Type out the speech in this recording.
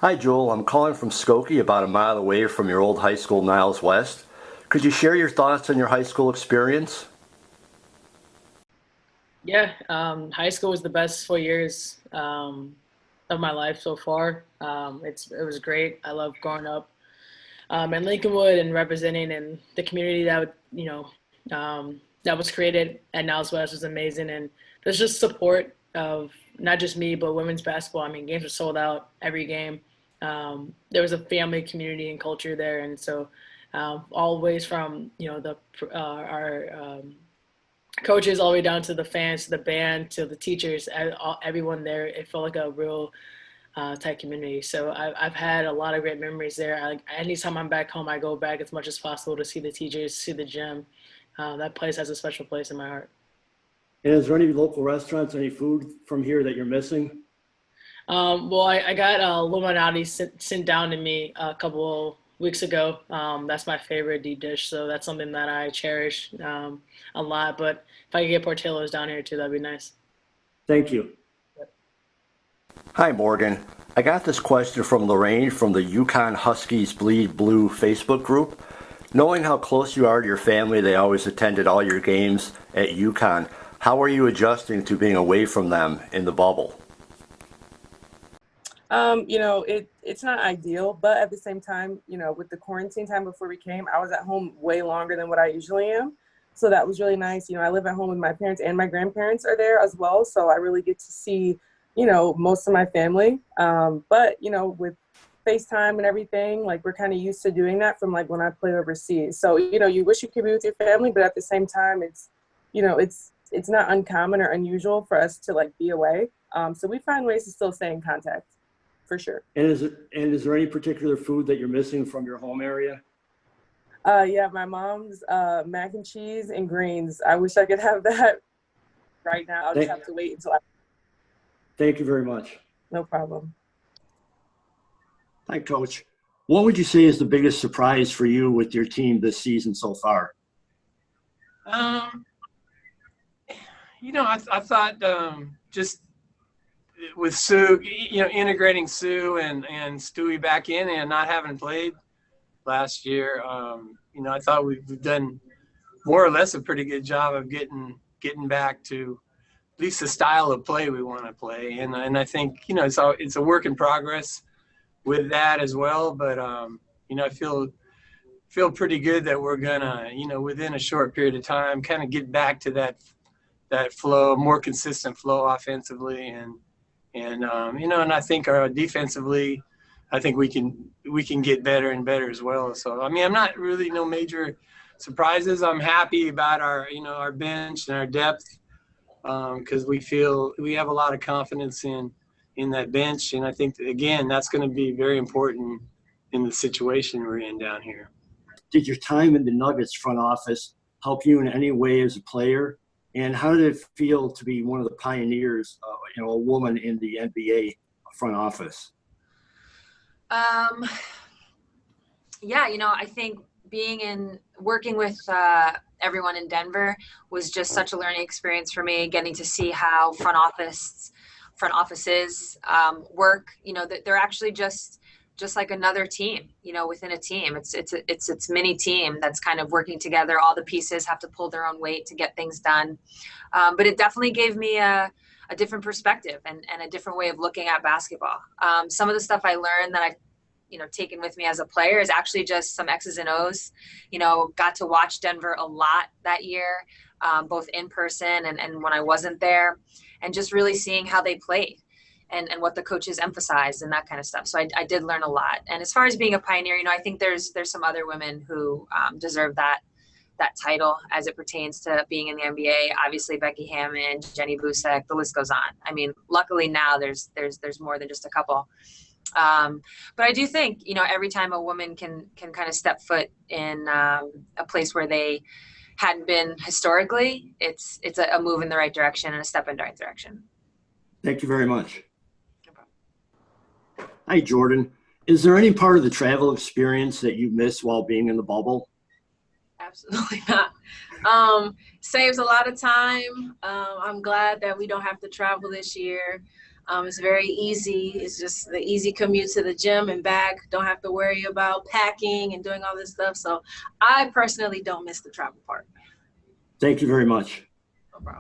Hi, Jewell. I'm calling from Skokie, about a mile away from your old high school, Niles West. Could you share your thoughts on your high school experience? Yeah, high school was the best 4 years of my life so far. It was great. I love growing up in Lincolnwood and representing, and the community that was created at Niles West was amazing. And there's just support of not just me but women's basketball. I mean, games were sold out every game. There was a family, community, and culture there, and so always from the our coaches all the way down to the fans, to the band, to the teachers, everyone there. It felt like a real tight community. So I've had a lot of great memories there. Anytime I'm back home, I go back as much as possible to see the teachers, see the gym. That place has a special place in my heart. And is there any local restaurants, any food from here that you're missing? Well, I got Luminati sent down to me a couple weeks ago. That's my favorite deep dish, so that's something that I cherish a lot. But if I could get Portillo's down here too, that'd be nice. Thank you. Hi, Morgan. I got this question from Lorraine from the Yukon Huskies Bleed Blue Facebook group. Knowing how close you are to your family, they always attended all your games at Yukon. How are you adjusting to being away from them in the bubble? It's not ideal, but at the same time, with the quarantine time before we came, I was at home way longer than what I usually am. So that was really nice. I live at home with my parents, and my grandparents are there as well. So I really get to see, most of my family. But with FaceTime and everything, like, we're kind of used to doing that from like when I played overseas. So, you wish you could be with your family, but at the same time, it's not uncommon or unusual for us to like be away. So we find ways to still stay in contact. For sure. And is there any particular food that you're missing from your home area? Yeah, my mom's mac and cheese and greens. I wish I could have that right now. I'll just have to wait until Thank you very much. no problem. Hi, Coach. What would you say is the biggest surprise for you with your team this season so far? Um, I thought just with Sue, integrating Sue and Stewie back in and not having played last year, I thought we've done more or less a pretty good job of getting back to at least the style of play we want to play. And I think, it's a work in progress with that as well. But, I feel pretty good that we're gonna, within a short period of time, kind of get back to that flow, more consistent flow offensively. And I think our defensively, I think we can get better and better as well. So, I'm not really no major surprises. I'm happy about our bench and our depth, because we feel we have a lot of confidence in that bench. And I think that, again, that's going to be very important in the situation we're in down here. Did your time in the Nuggets front office help you in any way as a player? And how did it feel to be one of the pioneers, a woman in the NBA front office? Yeah, I think working with everyone in Denver was just such a learning experience for me, getting to see how front offices work. That they're actually just like another team, within a team. It's mini team that's kind of working together. All the pieces have to pull their own weight to get things done. But it definitely gave me a different perspective and a different way of looking at basketball. Some of the stuff I learned that I've taken with me as a player is actually just some X's and O's. Got to watch Denver a lot that year, both in person and when I wasn't there, and just really seeing how they played and what the coaches emphasized and that kind of stuff. So I did learn a lot. And as far as being a pioneer, I think there's some other women who deserve that title as it pertains to being in the NBA. Obviously, Becky Hammond, Jenny Busek, the list goes on. Luckily now there's more than just a couple. But I do think, every time a woman can kind of step foot in a place where they hadn't been historically, it's a move in the right direction and a step in the right direction. Thank you very much. No problem. Hi, Jordin. Is there any part of the travel experience that you miss while being in the bubble? Absolutely not. Saves a lot of time. I'm glad that we don't have to travel this year. It's very easy. It's just the easy commute to the gym and back. Don't have to worry about packing and doing all this stuff. So I personally don't miss the travel part. Thank you very much. No problem.